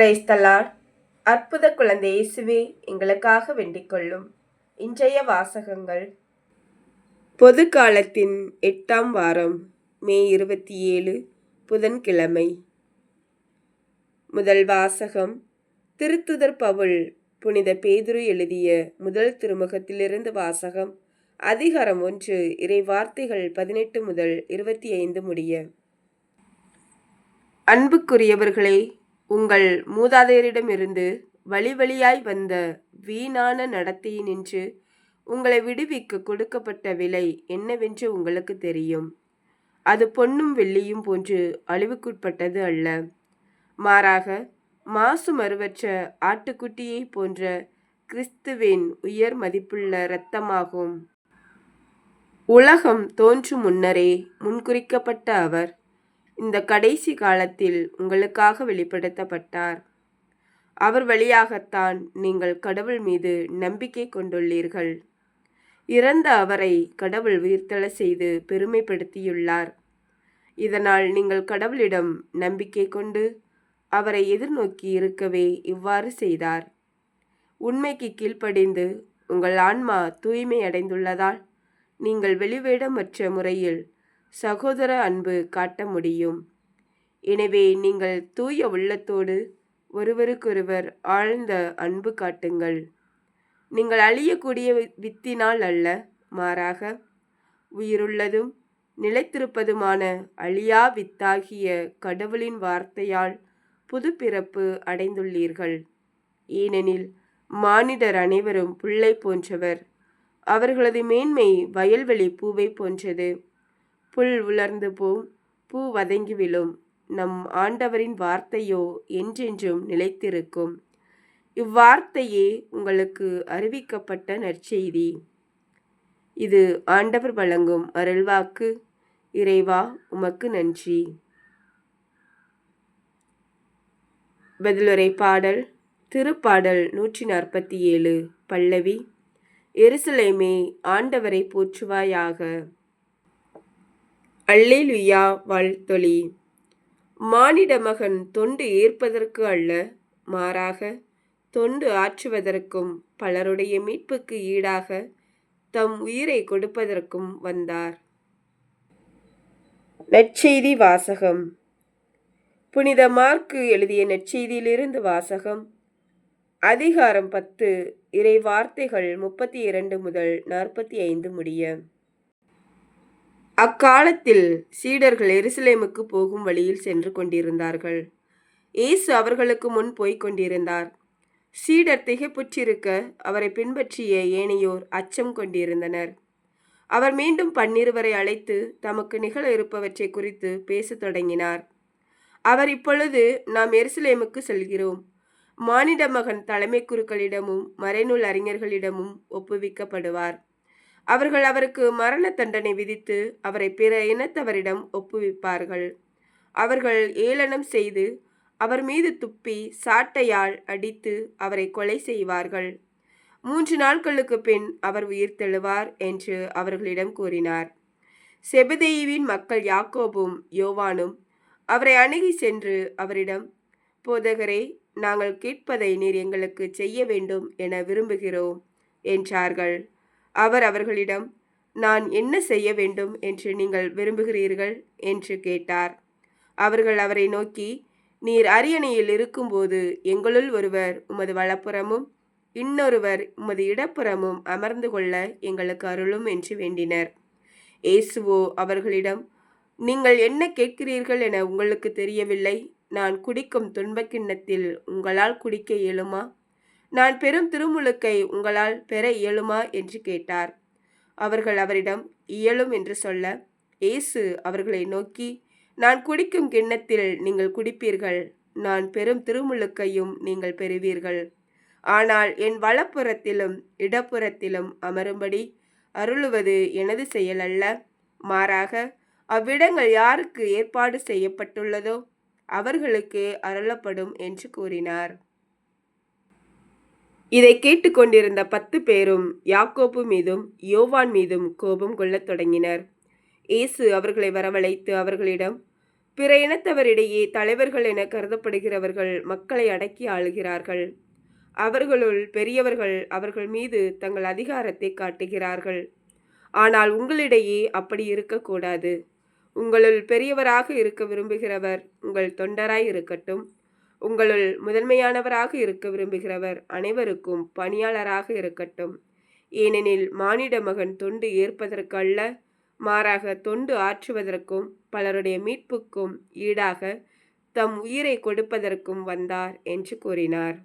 Price the Lord. அற்புத குழந்தை இயேசுவே, எங்களுக்காக வேண்டிக் கொள்ளும். இன்றைய வாசகங்கள். பொது காலத்தின் 8ஆம் வாரம், மே 27, புதன்கிழமை. முதல் வாசகம், திருத்துதர் பவுல் புனித பேதுரு எழுதிய முதல் திருமுகத்திலிருந்து வாசகம். அதிகாரம் 1, இறை வார்த்தைகள் 18 முதல் 25 முடிய. அன்புக்குரியவர்களே, உங்கள் மூதாதையரிடமிருந்து வழி வழியாய் வந்த வீணான நடத்தையினின்று உங்களை விடுவிக்க கொடுக்கப்பட்ட விலை என்னவென்று உங்களுக்கு தெரியும். அது பொன்னும் வெள்ளியும் போன்று அழிவுக்குட்பட்டது அல்ல, மாறாக மாசு மறுவற்ற ஆட்டுக்குட்டியை போன்ற கிறிஸ்துவின் உயர் மதிப்புள்ள இரத்தமாகும். உலகம் தோன்றும் முன்னரே முன்குறிக்கப்பட்ட அவர் இந்த கடைசி காலத்தில் உங்களுக்காக வெளிப்படுத்தப்பட்டார். அவர் வழியாகத்தான் நீங்கள் கடவுள் மீது நம்பிக்கை கொண்டுள்ளீர்கள். இறந்த அவரை கடவுள் உயிர்த்தெழ செய்து பெருமைப்படுத்தியுள்ளார். இதனால் நீங்கள் கடவுளிடம் நம்பிக்கை கொண்டு அவரை எதிர்நோக்கி இருக்கவே இவ்வாறு செய்தார். உண்மைக்கு கீழ்ப்படிந்து உங்கள் ஆன்மா தூய்மை அடைந்துள்ளதால் நீங்கள் வெளிவேடமற்ற முறையில் சகோதர அன்பு காட்ட முடியும். எனவே நீங்கள் தூய உள்ளத்தோடு ஒருவருக்கொருவர் ஆழ்ந்த அன்பு காட்டுங்கள். நீங்கள் அழியக்கூடிய வித்தினால் அல்ல, மாறாக உயிருள்ளதும் நிலைத்திருப்பதுமான அழியா வித்தாகிய கடவுளின் வார்த்தையால் புது பிறப்பு அடைந்துள்ளீர்கள். ஏனெனில் மானிடர் அனைவரும் புல்லை போன்றவர். அவர்களது மேன்மை வயல்வெளி பூவை போன்றது. புல் உலர்ந்து போம், பூ வதங்கி விழும். நம் ஆண்டவரின் வார்த்தையோ என்றென்றும் நிலைத்திருக்கும். இவ்வார்த்தையே உங்களுக்கு அறிவிக்கப்பட்ட நற்செய்தி. இது ஆண்டவர் வழங்கும் அருள்வாக்கு. இறைவா, உமக்கு நன்றி. பதிலுரை பாடல். திருப்பாடல் 147, பல்லவி. எருசலேமே, ஆண்டவரை போற்றுவாயாக. அல்லேலுயா, வாழ்த்தொலி. மானிட மகன் தொண்டு ஏற்பதற்கு அல்ல, மாறாக தொண்டு ஆற்றுவதற்கும் பலருடைய மீட்புக்கு ஈடாக தம் உயிரை கொடுப்பதற்கும் வந்தார். நற்செய்தி வாசகம். புனித மார்க்கு எழுதிய நற்செய்தியிலிருந்து வாசகம். அதிகாரம் 10, இறை வார்த்தைகள் 32 முதல் 45 முடிய. அக்காலத்தில் சீடர்கள் எருசலேமுக்கு போகும் வழியில் சென்று கொண்டிருந்தார்கள். இயேசு அவர்களுக்கு முன் போய்க் கொண்டிருந்தார். சீடர் திகைப்புற்றிருக்க அவரை பின்பற்றிய ஏனையோர் அச்சம் கொண்டிருந்தனர். அவர் மீண்டும் 12 அழைத்து தமக்கு நிகழ இருப்பவற்றை குறித்து பேசத் தொடங்கினார். அவர், இப்பொழுது நாம் எருசலேமுக்கு செல்கிறோம். மானிட மகன் தலைமை குருக்களிடமும் மறைநூல் அறிஞர்களிடமும் ஒப்புவிக்கப்படுவார். அவர்கள் அவருக்கு மரண தண்டனை விதித்து அவரை பிற இனத்தவரிடம் ஒப்புவிப்பார்கள். அவர்கள் ஏளனம் செய்து அவர் மீது துப்பி சாட்டையால் அடித்து அவரை கொலை செய்வார்கள். 3 நாட்களுக்கு பின் அவர் உயிர்த்தெழுவார் என்று அவர்களிடம் கூறினார். செபதேயுவின் மக்கள் யாக்கோபும் யோவானும் அவரை அணுகி சென்று அவரிடம், போதகரே, நாங்கள் கேட்பதை நீர் எங்களுக்கு செய்ய வேண்டும் என விரும்புகிறோம் என்றார்கள். அவர் அவர்களிடம், நான் என்ன செய்ய வேண்டும் என்று நீங்கள் விரும்புகிறீர்கள் என்று கேட்டார். அவர்கள் அவரை நோக்கி, நீர் அரியணையில் இருக்கும்போது எங்களுள் ஒருவர் உமது வலப்புறமும் இன்னொருவர் உமது இடப்புறமும் அமர்ந்து கொள்ள எங்களுக்கு அருளும் என்று வேண்டினர். இயேசுவோ அவர்களிடம், நீங்கள் என்ன கேட்கிறீர்கள் என உங்களுக்கு தெரியவில்லை. நான் குடிக்கும் துன்பக் கிண்ணத்தில் உங்களால் குடிக்க இயலுமா? நான் பெரும் திருமுழுக்கை உங்களால் பெற இயலுமா என்று கேட்டார். அவர்கள் அவரிடம் இயலும் என்று சொல்ல, இயேசு அவர்களை நோக்கி, நான் குடிக்கும் கிண்ணத்தில் நீங்கள் குடிப்பீர்கள், நான் பெரும் திருமுழுக்கையும் நீங்கள் பெறுவீர்கள். ஆனால் என் வலப்புறத்திலும் இடப்புறத்திலும் அமரும்படி அருளுவது எனது செயல் அல்ல, மாறாக அவ்விடங்கள் யாருக்கு ஏற்பாடு செய்யப்பட்டுள்ளதோ அவர்களுக்கே அருளப்படும் என்று கூறினார். இதை கேட்டுக்கொண்டிருந்த 10 பேரும் யாக்கோபு மீதும் யோவான் மீதும் கோபம் கொள்ளத் தொடங்கினர். இயேசு அவர்களை வரவழைத்து அவர்களிடம், பிற இனத்தவரிடையே தலைவர்கள் என கருதப்படுகிறவர்கள் மக்களை அடக்கி ஆளுகிறார்கள். அவர்களுள் பெரியவர்கள் அவர்கள் மீது தங்கள் அதிகாரத்தை காட்டுகிறார்கள். ஆனால் உங்களிடையே அப்படி இருக்கக்கூடாது. உங்களுள் பெரியவராக இருக்க விரும்புகிறவர் உங்கள் தொண்டராய் இருக்கட்டும். உங்களுள் முதன்மையானவராக இருக்க விரும்புகிறவர் அனைவருக்கும் பணியாளராக இருக்கட்டும். ஏனெனில் மானிட மகன் தொண்டு ஏற்பதற்கு அல்ல, மாறாக தொண்டு ஆற்றுவதற்கும் பலருடைய மீட்புக்கும் ஈடாக தம் உயிரை கொடுப்பதற்கும் வந்தார் என்று கூறினார்.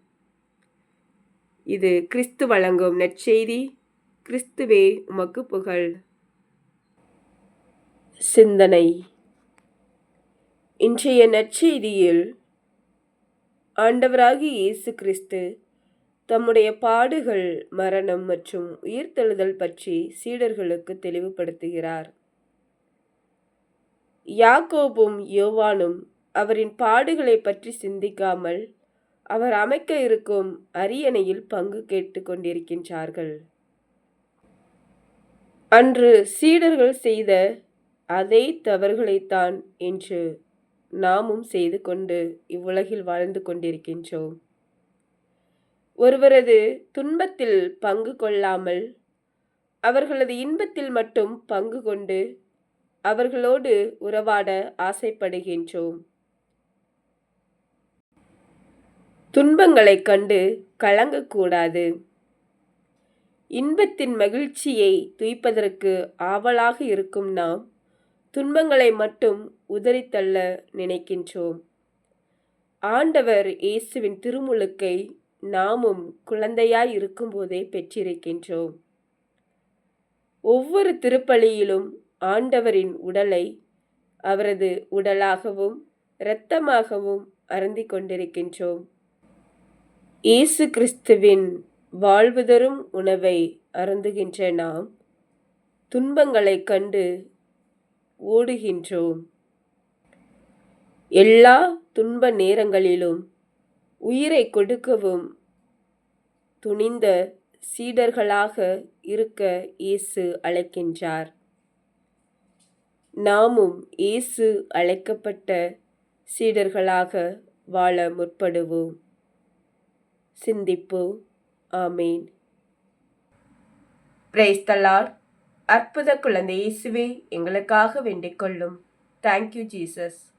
இது கிறிஸ்து வழங்கும் நற்செய்தி. கிறிஸ்துவே உமக்கு புகழ். சிந்தனை. இன்றைய நற்செய்தியில் ஆண்டவராகிய இயேசு கிறிஸ்து தம்முடைய பாடுகள், மரணம் மற்றும் உயிர்த்தெழுதல் பற்றி சீடர்களுக்கு தெளிவுபடுத்துகிறார். யாக்கோபும் யோவானும் அவரின் பாடுகளை பற்றி சிந்திக்காமல் அவர் அமைக்க இருக்கும் அரியணையில் பங்கு கேட்டுக் கொண்டிருக்கின்றார்கள். அன்று சீடர்கள் செய்த அதே தவறுகளைத்தான் என்று நாமும் செய்து கொண்டு இவ்வுலகில் வாழ்ந்து கொண்டிருக்கின்றோம். ஒருவரது துன்பத்தில் பங்கு கொள்ளாமல் அவர்களது இன்பத்தில் மட்டும் பங்கு கொண்டு அவர்களோடு உறவாட ஆசைப்படுகின்றோம். துன்பங்களைக் கண்டு கலங்கக்கூடாது. இன்பத்தின் மகிழ்ச்சியை துய்ப்பதற்கு ஆவலாக இருக்கும் நாம் துன்பங்களை மட்டும் உதறித்தள்ள நினைக்கின்றோம். ஆண்டவர் இயேசுவின் திருமுழுக்கை நாமும் குழந்தையாய் இருக்கும்போதே பெற்றிருக்கின்றோம். ஒவ்வொரு திருப்பலியிலும் ஆண்டவரின் உடலை அவரது உடலாகவும் இரத்தமாகவும் அருந்திக் கொண்டிருக்கின்றோம். இயேசு கிறிஸ்துவின் வாழ்வு தரும் உணவை அருந்துகின்ற நாம் துன்பங்களைக் கண்டு ஓடுகின்றோம். எல்லா துன்ப நேரங்களிலும் உயிரை கொடுக்கவும் துணிந்த சீடர்களாக இருக்க இயேசு அழைக்கின்றார். நாமும் இயேசு அழைக்கப்பட்ட சீடர்களாக வாழ முற்படுவோம். சிந்திப்போம். ஆமேன். Praise the Lord. அற்புத குழந்தை இயேசுவே, எங்களுக்காக வேண்டிக் கொள்ளும். Thank you Jesus.